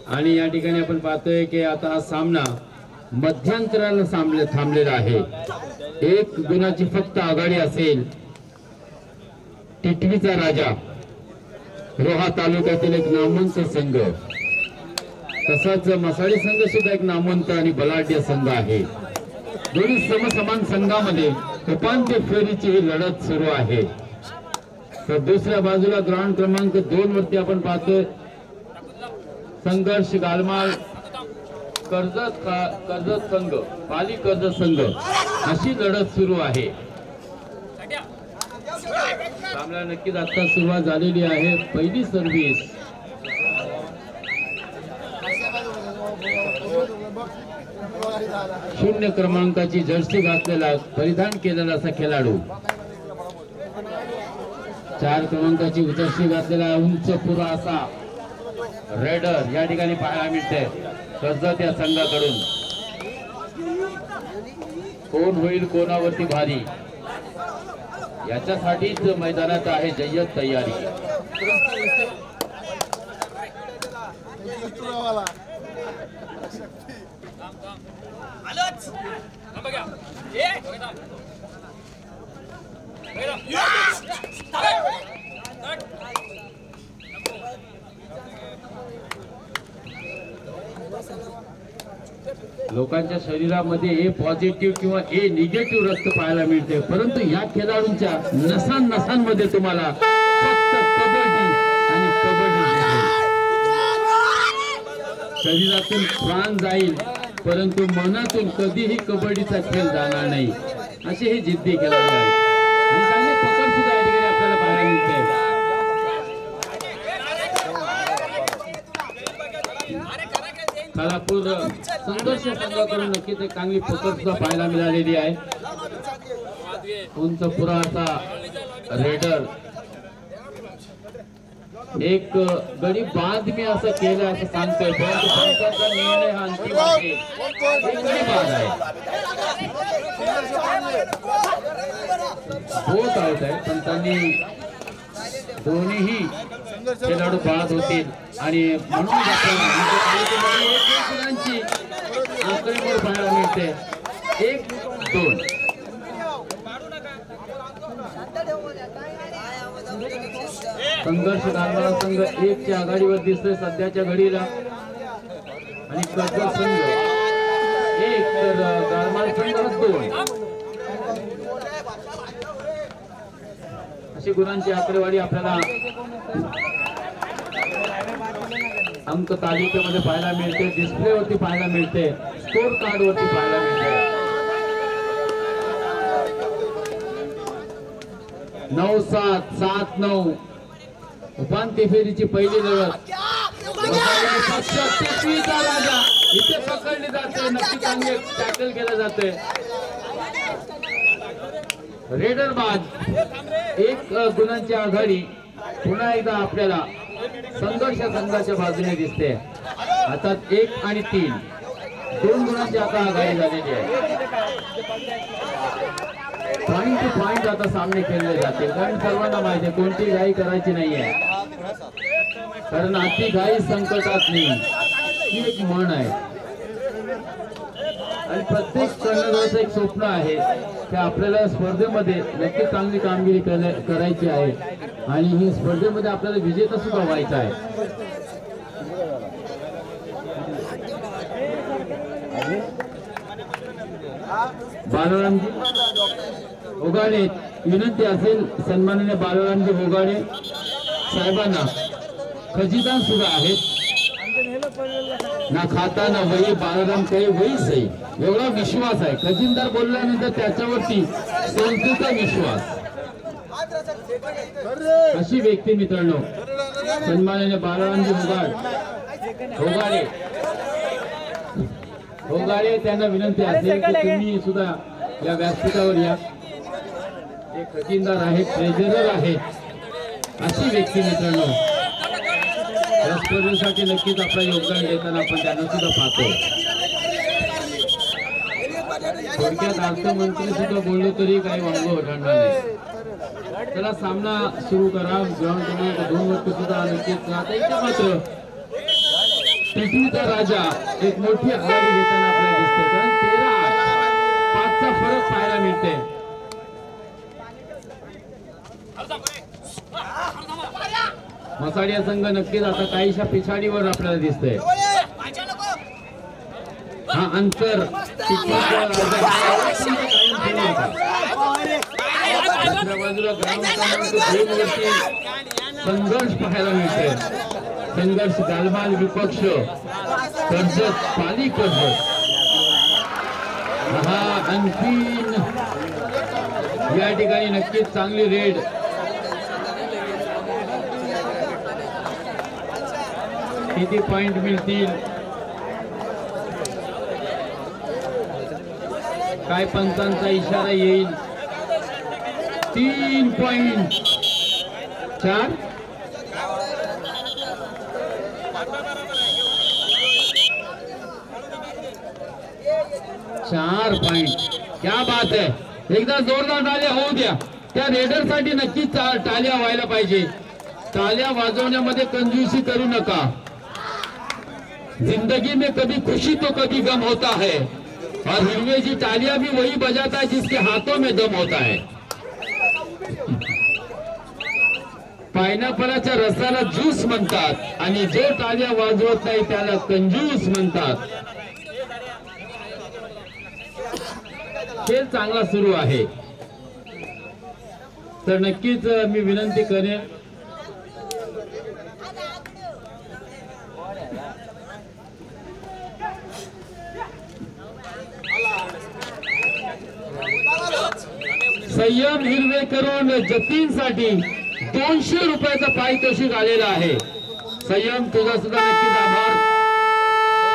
आणि या ठिकाणी आपण पाहतोय की आता हा सामना मध्यंतराला थांबलेला आहे। एक गुणाची फक्त आघाडी असेल। टिटवीचा राजा रोहा तालुक्यातील एक नामवंत संघ, तसाच मसाळी संघ सुद्धा एक नामवंत आणि बलाढ्य संघ आहे। दोन्ही समसमान संघामध्ये उपांत्य फेरीची ही लढत सुरू आहे। तर दुसऱ्या बाजूला ग्राउंड क्रमांक 2 वरती आपण पाहतोय संघर्ष गालमाल कर्जत संघ, पाली कर्जत संघ अशी लढत सुरू आहे। सामना नक्कीच आता सुरुवात झालेली आहे। पहिली सर्व्हिस शून्य क्रमांकाची जर्सी घातलेला परिधान केलेला असा खेळाडू, 4 क्रमांकाची जर्सी घातलेला उंच पुरा असा रेडर या ठिकाणी पाहायला मिळते कर्जत या संघाकडून। कोण होईल कोणावरती भारी याच्यासाठीच मैदानात आहे जय्यत तयारी। लोकांच्या शरीरामध्ये ए पॉझिटिव्ह किंवा ए निगेटिव्ह रक्त पाहायला मिळते, परंतु या खेळाडूंच्या नसांमध्ये तुम्हाला फक्त कबड्डी आणि कबड्डी दिसेल। शरीरातून प्राण जाईल परंतु मनातून कधीही कबड्डीचा खेळ जाणार नाही, असे हे जिद्दी खेळाडू आहेत। आणि चांगली पकड सुद्धा या ठिकाणी आपल्याला पाहायला मिळते। खालापूर संघर्ष संघाकडून नक्कीच एक चांगली पकड सुद्धा पाहायला मिळालेली आहे। उंच पुरा असा रेडर एक गडी बाद मी असं केलं असं सांगतोय, परंतु पंचाचा निर्णय हा अंतिम आहे। एक गडी बाद आहे, होत आहे, पण त्यांनी दोन्हीही खेळाडू बाद होतील आणि म्हणून आकडेमोड पाहायला मिळते 1-2। संघर्ष गालमाला संघ 1 च्या आघाडीवर दिसतोय सध्याच्या घडीला आणि कर्जत संघ 1 तर गालमाल संघ 2 अशी गुणांची आकडेवारी आपल्याला अंक तालिकेमध्ये पाहायला मिळते, डिस्प्ले वरती पाहायला मिळते, स्कोर कार्ड वरती पाहायला मिळते। 9-7, 7-9 उपांत्य फेरीची पहिली लढत। टिटवीचा राजा इथे पकडली जाते, नक्की चांगले टॅकल केलं जाते। रेडर बाद 1 गुणांची आघाडी पुन्हा एकदा आपल्याला संघर्ष संघाच्या बाजूने दिसते। आता 1 आणि 3 2 गुणांची आता आघाडी झालेली आहे। पॉइंट टू पॉइंट आता सामने खेळले जातील, कारण सर्वांना माहिती आहे कोणती घाई करायची नाहीये, कारण अति घाई संकटात नाही ही एक म्हण आहे। आणि प्रत्येक कर्णधाराचं एक स्वप्न आहे की आपल्याला स्पर्धेमध्ये नक्की चांगली कामगिरी करायची आहे आणि ही स्पर्धेमध्ये आपल्याला विजेता सुद्धा व्हायचा आहे। बालरामजी होगाडे विनंती असेल सन्माननीय बालरामजी होगाडे साहेबांना, खजिदार सुद्धा आहेत ना खाता ना वही बालराम काही वही सही एवढा विश्वास आहे। खजिनदार बोलल्यानंतर त्याच्यावरती संस्थेचा विश्वास, अशी व्यक्ती मित्रांनो सन्माननीय बालरामजी होगाडे त्यांना विनंती असेल की तुम्ही सुद्धा या व्यासपीठावर या। ते खजिनदार आहेत, ट्रेझरर आहेत, अशी व्यक्ती मित्रांनो या स्पर्धेसाठी नक्कीच आपलं योगदान देताना आपण त्यांना सुद्धा पाहतो। थोडक्यात अर्थमंत्री सुद्धा बोललो तरी काही वांग ओढणार नाही. चला सामना सुरू करा. ग्राउंड क्रमांक 2 वरती सुद्धा नक्कीच आता इथे मात्र पृथ्वीचा राजा एक मोठी आघाडी घेताना आपल्याला दिसते. कारण 13-5 चा फरक पाहायला मिळते. मसाडिया संघ नक्कीच आता काहीशा पिछाडीवर आपल्याला दिसतंय. हा अंतर दुसऱ्या बाजूला ग्राउंड क्रमांक 2 वरती संघर्ष पाहायला मिळते. संघर्ष गालबाल विपक्ष कर्जत पाली कर्जत. हा आणखीन या ठिकाणी नक्कीच चांगली रेड. किती पॉइंट मिळतील काय पंचांचा इशारा येईल. 3 पॉइंट 4 पॉइंट. क्या बात है. एकदा जोरदार टाळ्या होऊ द्या. त्या रेडर साठी नक्कीच टाळ्या व्हायला पाहिजे. टाळ्या वाजवण्यामध्ये कंजूसी करू नका. जिंदगी में कभी खुशी तो कभी गम होता है और हिरवे जी तालियां भी वही बजाता है जिसके हाथों में दम होता है. पायनॅपलच्या रसाला ज्यूस म्हणतात आणि जो टाळ्या वाजवत नाही त्याला कंजूस म्हणतात. खेळ चांगला सुरू आहे. तर नक्कीच मी विनंती करेन संयम हिरवे करून जतीनसाठी 200 रुपयाचा पारितोषिक आलेला आहे. संयम तुझा सुद्धा नक्कीच आभार.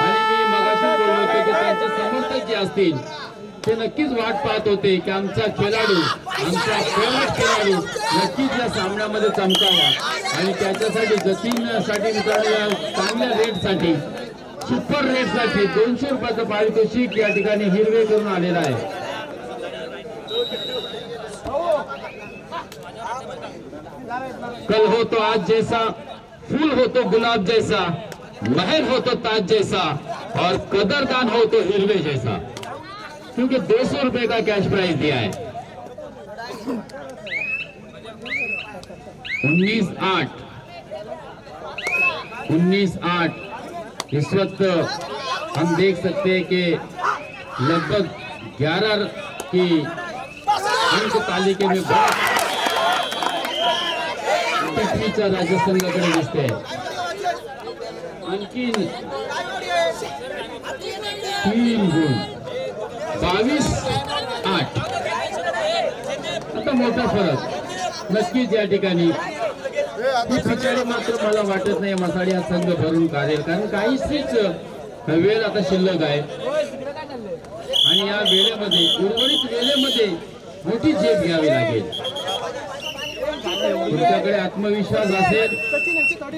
आणि मी मगाशी बोललो होतो की त्यांचे समर्थक जे असतील ते नक्कीच वाट पाहत होते की आमचा खेळाडू आमचा खेळाडू नक्कीच या सामन्यामध्ये चमकावा. आणि त्याच्यासाठी जतीनसाठी मित्रांनो चांगल्या रेटसाठी सुपर रेटसाठी 200 रुपयाचं पारितोषिक या ठिकाणी हिरवे करून आलेला आहे. कल हो तो आज जैसा, फूल हो तो गुलाब जैसा, महल हो तो ताज जैसा और कदरदान हो तो हिरवे जैसा. क्योंकि 200 रुपए का कैश प्राइज दिया है. 19-8 इस वक्त हम देख सकते हैं कि लगभग 11 की अंक तालिके में पृथ्वीच्या राजा संघाकडे दिसते. आणखीन 3 गुण 22-8. आता मोठा फरक नक्कीच या ठिकाणी. ही पिछाडी मात्र मला वाटत नाही मसाडी हा संघ भरून काढेल. कारण काहीच वेळ आता शिल्लक आहे आणि या वेळेमध्ये उर्वरित वेळेमध्ये मोठी झेप घ्यावी लागेल. तुमच्याकडे आत्मविश्वास असेल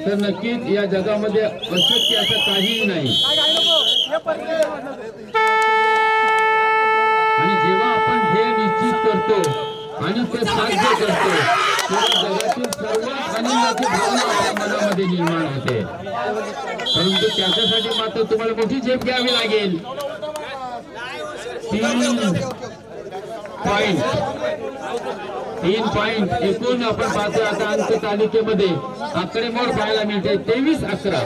तर नक्कीच या जगामध्ये अशक्य असं काहीही नाही. आणि जेव्हा आपण ध्येय निश्चित करतो आणि ते साध्य करतो तेव्हा जगातील सर्वात आनंदाची भावना आपल्या मनामध्ये निर्माण होते. परंतु त्याच्यासाठी मात्र तुम्हाला मोठी झेप घ्यावी लागेल. 3 पॉइंट एकूण आपण पाहतो. आता अंक तालिकेमध्ये आकडेमोड पाहायला मिळते 23-11.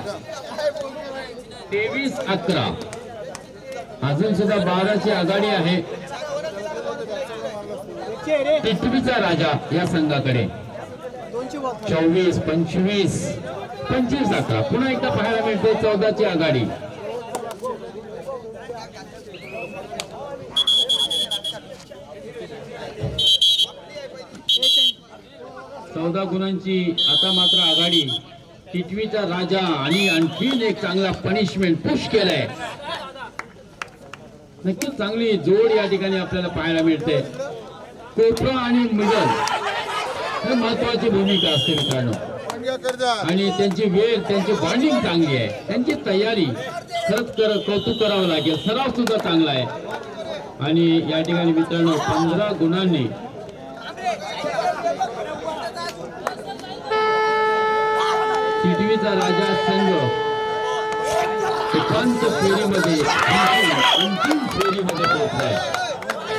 23-11 अजून सुद्धा 12ची आघाडी आहे पृथ्वीचा राजा या संघाकडे. 24-25 25-11 पुन्हा एकदा पाहायला मिळते 14ची आघाडी. चौदा गुणांची आता मात्र आघाडी पृथ्वीचा राजा. आणि आणखीन एक चांगला पनिशमेंट पुश केलाय. नक्कीच चांगली जोड या ठिकाणी आपल्याला पाहायला मिळते. कोपरा आणि मिडल हे महत्वाची भूमिका असते मित्रांनो. आणि त्यांची वेळ त्यांची बॉन्डिंग चांगली आहे. त्यांची तयारी खरंच कौतुक करावं लागेल. सराव सुद्धा चांगला आहे. आणि या ठिकाणी मित्रांनो 15 गुणांनी सिटवीचा राजा संघ उपांत्य फेरीमध्ये अंतिम फेरीमध्ये पोहोचलाय।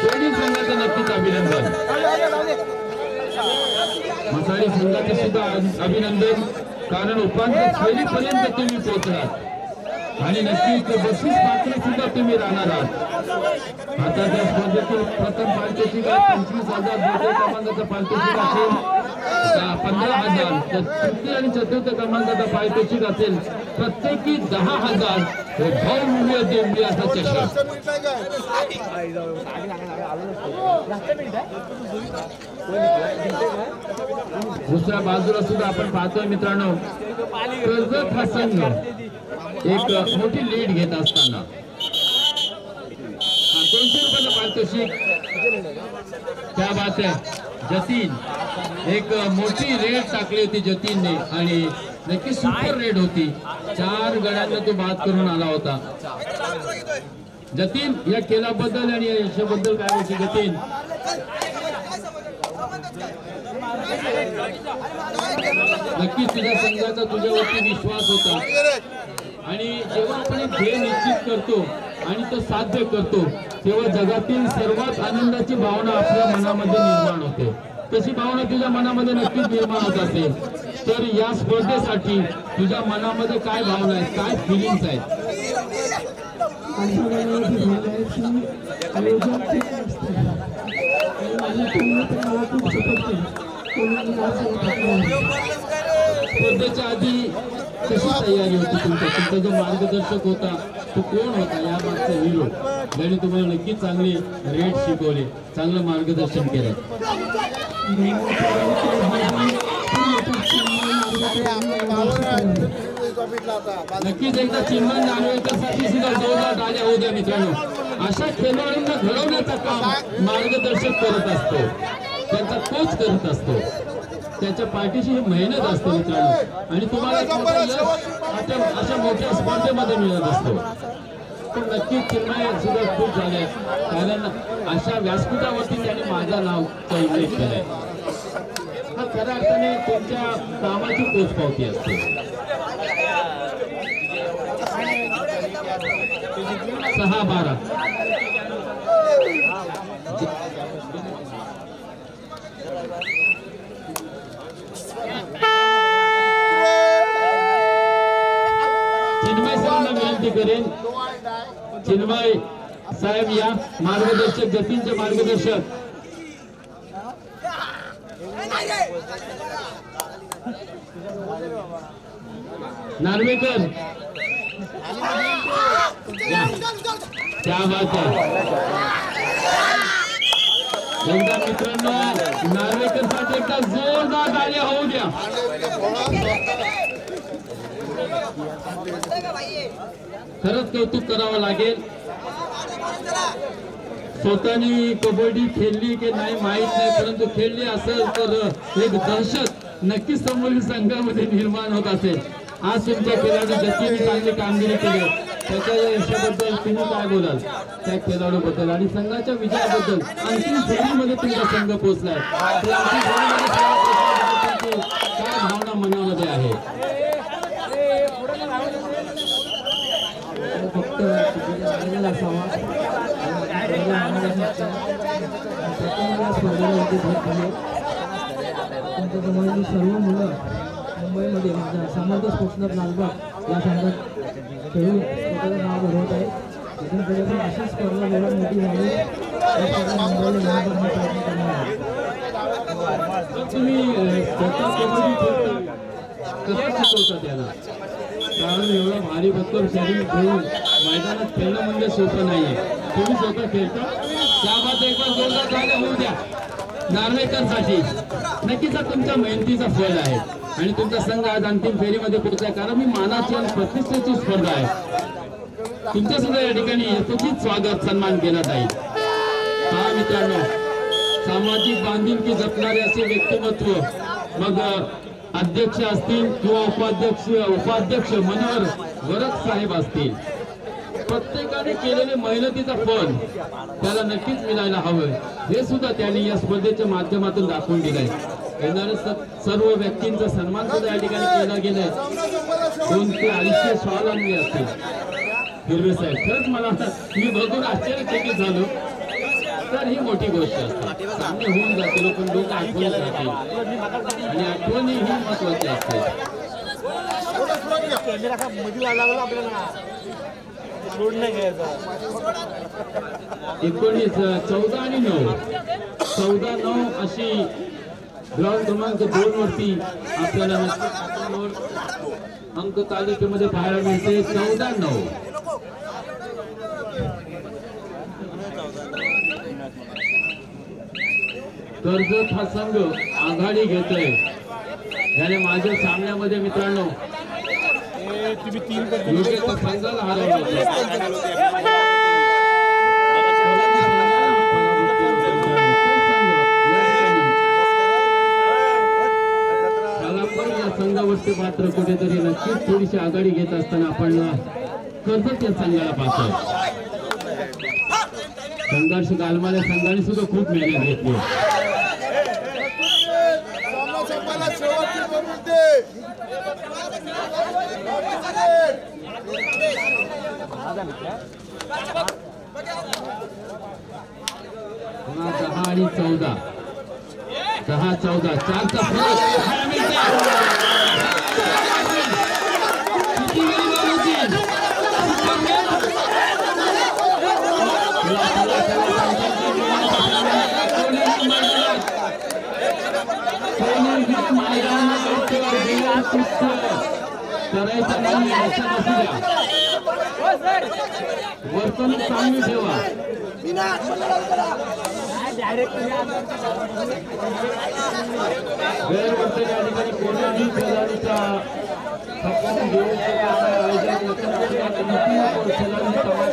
दोन्ही संघाचं नक्कीच अभिनंदन, मसाळी संघाचं सुद्धा अभिनंदन, कारण उपांत्य फेरीपर्यंत तुम्ही पोहोचलात आणि नक्कीच बक्षीस पात्र सुद्धा तुम्ही राहणार आहात। आता त्या स्पर्धेतील प्रथम पारितोषिक 25,000, द्वितीय क्रमांकाचा पारितोषिक असेल 15,000, तर तृतीय आणि चतुर्थ क्रमांकाचा पारितोषिक असेल प्रत्येकी 10,000 भव्य दिव्य असा चषक। दुसऱ्या बाजूला सुद्धा आपण पाहतोय मित्रांनो, कर्जत हा संघ एक मोठी लीड घेत असताना 200 रुपयाचं पारितोषिक, त्या बात आहे। जतीन एक मोठी रेड टाकली होती जतीनने आणि नक्की सुपर रेड होती, 4 गड्यांना तो बाद करून आला होता। जतीन या खेळाबद्दल आणि या यशाबद्दल काय होती जतीन? नक्कीच तुझ्या संघाचा तुझ्यावरती विश्वास होता आणि जेव्हा आपण एक ध्येय निश्चित करतो आणि तो साध्य करतो तेव्हा जगातील सर्वात आनंदाची भावना आपल्या मनामध्ये निर्माण होते। तशी भावना तुझ्या मनामध्ये नक्कीच निर्माण होत असेल, तर या स्पर्धेसाठी तुझ्या मनामध्ये काय भावना आहेत, काय फिलिंग्स आहेत? स्पर्धेच्या आधी कशी तयारी होती तुमचा जो मार्गदर्शक होता तो कोण होता, या मागचा हिरो ज्याने तुम्हाला नक्कीच चांगले रेट शिकवले, चांगलं मार्गदर्शन केलं? नक्कीच एकदा चिन्मय नार्वेकरसाठी सुद्धा जोरदार टाळ्या होऊ द्या मित्रांनो। अशा खेळाडूंना घडवण्याचं काम मार्गदर्शक करत असतो, त्यांचा कोच करत असतो, त्याच्या पाठीशी ही मेहनत असते मित्रांनो आणि तुम्हाला अशा मोठ्या स्पर्धेमध्ये मिळत असतो। पण नक्कीच चिन्मय सुद्धा खूप झाले, कारण अशा व्यासपीठावरती त्यांनी माझा नावचा उल्लेख केलाय। हा खऱ्या अर्थाने तुमच्या कामाची पोचपावती असते। 6-12 चिन्मय साहेबांना विनंती करेन, चिन्मय साहेब या मार्गदर्शक, जतीनचे मार्गदर्शक। नार्वेकर क्या बात आहे, एकदा मित्रांनो नार्वेकर साठी एकदा जोरदार टाळ्या होऊ द्या। खरंच कौतुक करावं लागेल, स्वतःनी कबड्डी खेळली की नाही माहित नाही, परंतु खेळली असेल तर एक दहशत नक्कीच समोरील संघामध्ये निर्माण होत असेल। आज तुमच्या खेळाडू जतीने चांगली कामगिरी केली, त्याच्या यशाबद्दल तुम्ही काय बोलाल त्या खेळाडूबद्दल आणि संघाच्या विजयाबद्दल? अंतिम फेरीमध्ये तुमचा संघ पोहोचलाय, काय भावना मनामध्ये आहे? फक्त आनंद असावा, सर्व मुलं मुंबईमध्ये म्हणजे सामंत स्पोर्ट्स लालबाग या संघात खेळून स्वतःचं नाव घडवत आहे। इथून पुढे पण अशीच स्पर्धा जेव्हा मोठी झाली मुंबईला नाव करण्याचा प्रयत्न करणार आहे। तुम्ही स्वतः कबड्डी खेळता, कसं शिकवता त्याला? कारण एवढं भारी भक्कम शरीर घेऊन मैदानात खेळणं म्हणजे सोपं नाहीये, तुम्ही स्वतः खेळता, त्याबाद एकदा जोरदार टाळ्या होऊ द्या नार्वेकरसाठी। नक्कीच तुमच्या मेहनतीचा फळ आहे आणि तुमचा संघ आज अंतिम फेरीमध्ये पोहोचलाय, कारण ही मानाची आणि प्रतिष्ठेची स्पर्धा आहे। तुमच्या सुद्धा या ठिकाणी यथोचित स्वागत सन्मान केला जाईल। हा मित्रांनो, सामाजिक बांधिलकी जपणारे असे व्यक्तिमत्व, मग अध्यक्ष असतील किंवा उपाध्यक्ष मनोहर वरद साहेब असतील, प्रत्येकाने केलेले मेहनतीचा फळ त्याला नक्कीच मिळायला हवं हे सुद्धा त्यांनी या स्पर्धेच्या माध्यमातून दाखवून दिलंय. येणाऱ्या सर्व व्यक्तींचा सन्मान सुद्धा या ठिकाणी केला गेलाय. 200 ते 250 स्वावलंबी असतील. हिरवे साहेब खरंच मला मी बघून आश्चर्यचकित झालो. तर ही मोठी गोष्ट असते. सामने होऊन जातील पण लोक आठवणीत राहतील आणि आठवणी ही महत्वाची असते. 14 आणि 9 14-9 अशी ग्राउंड क्रमांक 2 वरती आपल्याला अंक तालिकेमध्ये पाहायला मिळते. 14-9 कर्जत हा संघ आघाडी घेतोय. याने माझ्या सामन्यामध्ये मित्रांनो संघाला हरवलं. संघावरती मात्र कुठेतरी नक्कीच थोडीशी आघाडी घेत असताना आपण कर्जत या संघाला पाहतो. संघर्ष गालमाल्या संघाने सुद्धा खूप मेहनत घेतली. पुन्हा 10 आणि 14 10-14 4चा करायचं नाही असं नसू द्या. वर्तणूक चांगली ठेवा. गैरवर्तन या ठिकाणी कोणत्याही खेळाडूचा हक्काने घेऊन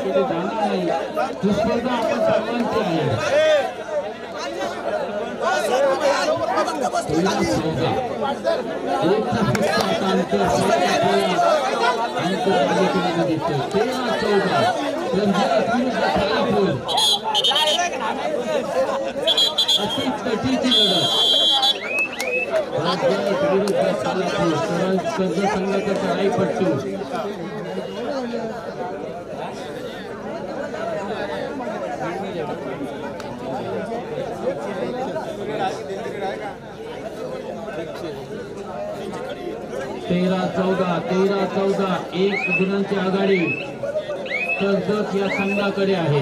केली जाणार नाही. ही स्पर्धा आपण सर्वांची आहे. अशी तटीची लढत कर्ज संघाचा चढाईपट्टू तेरा चौदा 1 गुणांची आघाडी कर्जत या संघाकडे आहे.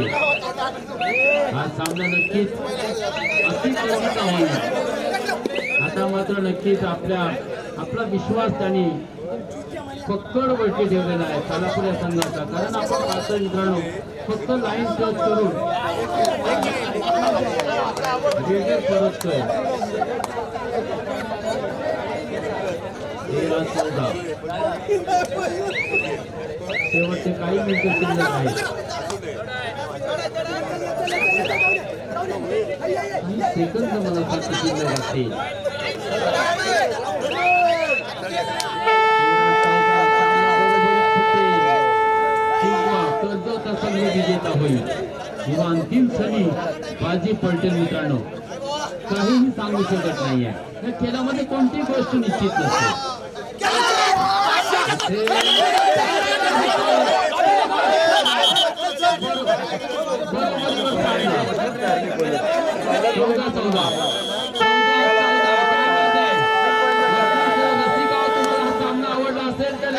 हा सामना नक्कीच अतिचर्चित होईल. आता मात्र नक्कीच आपला विश्वास त्यांनी पक्कडवरती ठेवलेला आहे सोलापूर या संघाचा. कारण आपण पाहतो मित्रांनो फक्त लाईन टच करून परततोय. 13-14 शेवटचे काही मिनिटं शिल्लक आहेत. काही सेकंद मला फक्त शिल्लक असतील. कर्जत संघ विजेता होईल किंवा अंतिम क्षणी बाजी पलटेल. मित्रांनो काहीही सांगू शकत नाहीये. या खेळामध्ये कोणतीही गोष्ट निश्चित नसते. सामना आवडला असेल तर